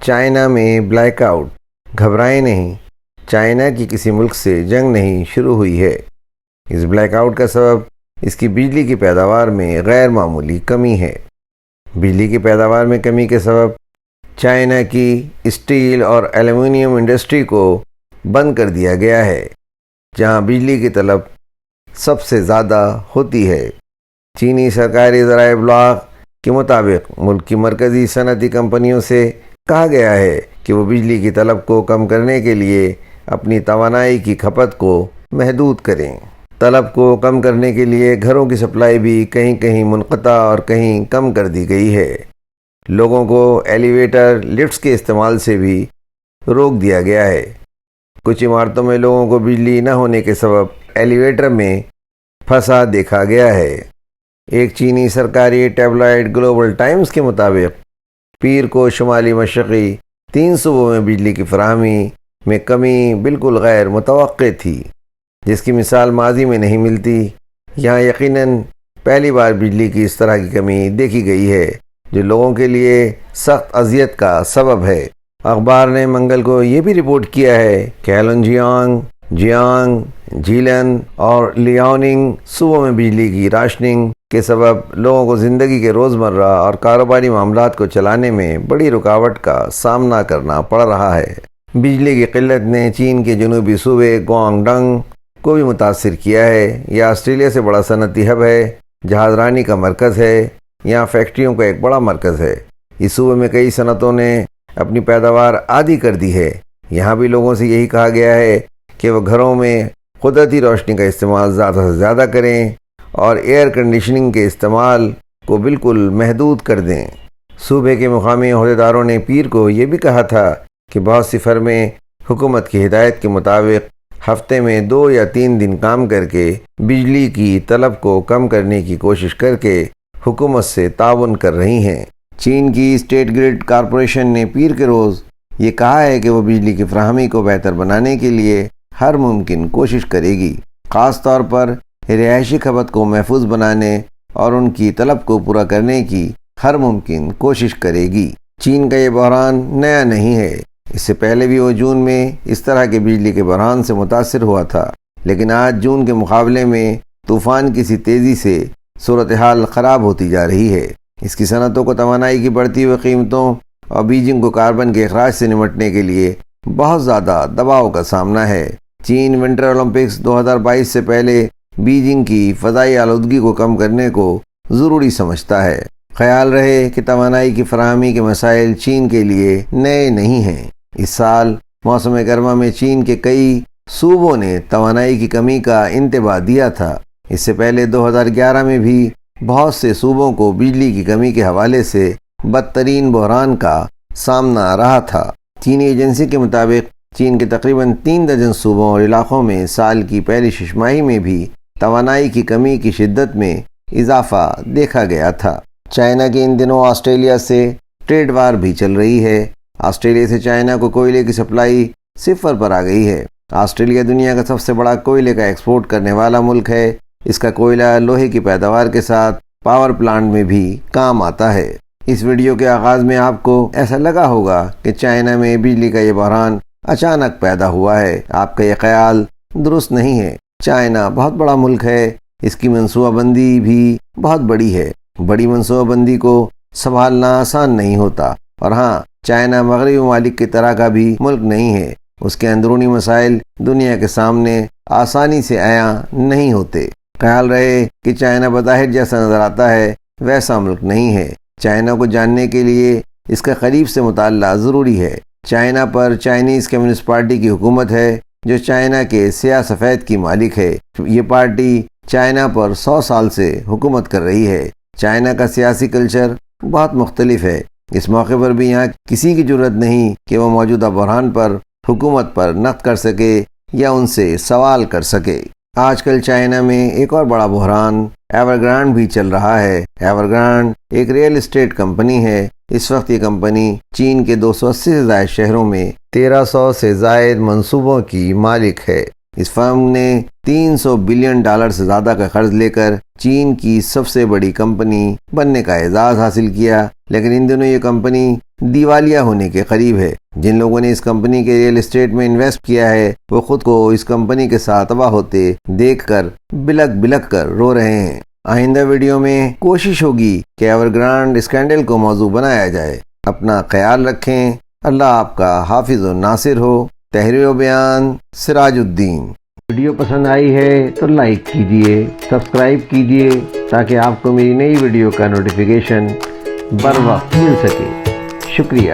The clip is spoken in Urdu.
چائنا میں بلیک آؤٹ، گھبرائیں نہیں، چائنا کی کسی ملک سے جنگ نہیں شروع ہوئی ہے۔ اس بلیک آؤٹ کا سبب اس کی بجلی کی پیداوار میں غیر معمولی کمی ہے۔ بجلی کی پیداوار میں کمی کے سبب چائنا کی اسٹیل اور ایلومینیم انڈسٹری کو بند کر دیا گیا ہے، جہاں بجلی کی طلب سب سے زیادہ ہوتی ہے۔ چینی سرکاری ذرائع ابلاغ کے مطابق ملک کی مرکزی صنعتی کمپنیوں سے کہا گیا ہے کہ وہ بجلی کی طلب کو کم کرنے کے لیے اپنی توانائی کی کھپت کو محدود کریں۔ طلب کو کم کرنے کے لیے گھروں کی سپلائی بھی کہیں کہیں منقطع اور کہیں کم کر دی گئی ہے۔ لوگوں کو ایلیویٹر لفٹس کے استعمال سے بھی روک دیا گیا ہے۔ کچھ عمارتوں میں لوگوں کو بجلی نہ ہونے کے سبب ایلیویٹر میں پھنسا دیکھا گیا ہے۔ ایک چینی سرکاری ٹیبلائڈ گلوبل ٹائمز کے مطابق پیر کو شمالی مشرقی 3 صوبوں میں بجلی کی فراہمی میں کمی بالکل غیر متوقع تھی، جس کی مثال ماضی میں نہیں ملتی۔ یہاں یقیناً پہلی بار بجلی کی اس طرح کی کمی دیکھی گئی ہے جو لوگوں کے لیے سخت اذیت کا سبب ہے۔ اخبار نے منگل کو یہ بھی رپورٹ کیا ہے کہ ہیلونجیانگ، جیانگ، جیلن اور لیاوننگ صوبوں میں بجلی کی راشننگ کے سبب لوگوں کو زندگی کے روزمرہ اور کاروباری معاملات کو چلانے میں بڑی رکاوٹ کا سامنا کرنا پڑ رہا ہے۔ بجلی کی قلت نے چین کے جنوبی صوبے گوانگ ڈنگ کو بھی متاثر کیا ہے۔ یہ آسٹریلیا سے بڑا صنعتی ہب ہے، جہاز رانی کا مرکز ہے، یہاں فیکٹریوں کا ایک بڑا مرکز ہے۔ اس صوبے میں کئی صنعتوں نے اپنی پیداوار آدھی کر دی ہے۔ یہاں بھی لوگوں سے یہی کہا گیا ہے کہ وہ گھروں میں قدرتی روشنی کا استعمال زیادہ سے زیادہ کریں اور ایئر کنڈیشننگ کے استعمال کو بالکل محدود کر دیں۔ صوبے کے مقامی عہدیداروں نے پیر کو یہ بھی کہا تھا کہ بہت سی فرمیں حکومت کی ہدایت کے مطابق ہفتے میں 2 یا 3 دن کام کر کے بجلی کی طلب کو کم کرنے کی کوشش کر کے حکومت سے تعاون کر رہی ہیں۔ چین کی اسٹیٹ گرڈ کارپوریشن نے پیر کے روز یہ کہا ہے کہ وہ بجلی کی فراہمی کو بہتر بنانے کے لیے ہر ممکن کوشش کرے گی، خاص طور پر رہائشی کھپت کو محفوظ بنانے اور ان کی طلب کو پورا کرنے کی ہر ممکن کوشش کرے گی۔ چین کا یہ بحران نیا نہیں ہے، اس سے پہلے بھی وہ جون میں اس طرح کے بجلی کے بحران سے متاثر ہوا تھا، لیکن آج جون کے مقابلے میں طوفان کی سی تیزی سے صورتحال خراب ہوتی جا رہی ہے۔ اس کی صنعتوں کو توانائی کی بڑھتی ہوئی قیمتوں اور بیجنگ کو کاربن کے اخراج سے نمٹنے کے لیے بہت زیادہ دباؤ کا سامنا ہے۔ چین ونٹر اولمپکس 2022 سے پہلے بیجنگ کی فضائی آلودگی کو کم کرنے کو ضروری سمجھتا ہے۔ خیال رہے کہ توانائی کی فراہمی کے مسائل چین کے لیے نئے نہیں ہیں۔ اس سال موسم گرما میں چین کے کئی صوبوں نے توانائی کی کمی کا انتباہ دیا تھا۔ اس سے پہلے 2011 میں بھی بہت سے صوبوں کو بجلی کی کمی کے حوالے سے بدترین بحران کا سامنا رہا تھا۔ چینی ایجنسی کے مطابق چین کے تقریباً 3 درجن صوبوں اور علاقوں میں سال کی پہلی 6 ماہی میں بھی توانائی کی کمی کی شدت میں اضافہ دیکھا گیا تھا۔ چائنا کی ان دنوں آسٹریلیا سے ٹریڈ وار بھی چل رہی ہے۔ آسٹریلیا سے چائنا کو کوئلے کی سپلائی 0 پر آ گئی ہے۔ آسٹریلیا دنیا کا سب سے بڑا کوئلے کا ایکسپورٹ کرنے والا ملک ہے۔ اس کا کوئلہ لوہے کی پیداوار کے ساتھ پاور پلانٹ میں بھی کام آتا ہے۔ اس ویڈیو کے آغاز میں آپ کو ایسا لگا ہوگا کہ چائنا میں بجلی کا یہ بحران اچانک پیدا ہوا ہے۔ آپ کا یہ خیال درست نہیں ہے۔ چائنا بہت بڑا ملک ہے، اس کی منصوبہ بندی بھی بہت بڑی ہے۔ بڑی منصوبہ بندی کو سنبھالنا آسان نہیں ہوتا، اور ہاں، چائنا مغربی ممالک کی طرح کا بھی ملک نہیں ہے۔ اس کے اندرونی مسائل دنیا کے سامنے آسانی سے عیاں نہیں ہوتے۔ خیال رہے کہ چائنا بظاہر جیسا نظر آتا ہے ویسا ملک نہیں ہے۔ چائنا کو جاننے کے لیے اس کا قریب سے مطالعہ ضروری ہے۔ چائنا پر چائنیز کمیونسٹ پارٹی کی حکومت ہے، جو چائنا کے سیاہ سفید کی مالک ہے۔ یہ پارٹی چائنا پر 100 سال سے حکومت کر رہی ہے۔ چائنا کا سیاسی کلچر بہت مختلف ہے۔ اس موقع پر بھی یہاں کسی کی جرت نہیں کہ وہ موجودہ بحران پر حکومت پر نقد کر سکے یا ان سے سوال کر سکے۔ آج کل چائنا میں ایک اور بڑا بحران ایور گرانڈ بھی چل رہا ہے۔ ایور گرانڈ ایک ریئل اسٹیٹ کمپنی ہے۔ اس وقت یہ کمپنی چین کے 280 سے زائد شہروں میں 1300 سے زائد منصوبوں کی مالک ہے۔ اس فرم نے $300 بلین سے زیادہ کا قرض لے کر چین کی سب سے بڑی کمپنی بننے کا اعزاز حاصل کیا، لیکن ان دنوں یہ کمپنی دیوالیہ ہونے کے قریب ہے۔ جن لوگوں نے اس کمپنی کے ریئل اسٹیٹ میں انویسٹ کیا ہے وہ خود کو اس کمپنی کے ساتھ تباہ ہوتے دیکھ کر بلک بلک کر رو رہے ہیں۔ آئندہ ویڈیو میں کوشش ہوگی کہ ایور گرانڈ اسکینڈل کو موضوع بنایا جائے۔ اپنا خیال رکھیں۔ اللہ آپ کا حافظ و ناصر ہو۔ تحریر و بیان سراج الدین۔ ویڈیو پسند آئی ہے تو لائک کیجئے، سبسکرائب کیجئے تاکہ آپ کو میری نئی ویڈیو کا نوٹیفیکیشن بر وقت مل سکے۔ شکریہ۔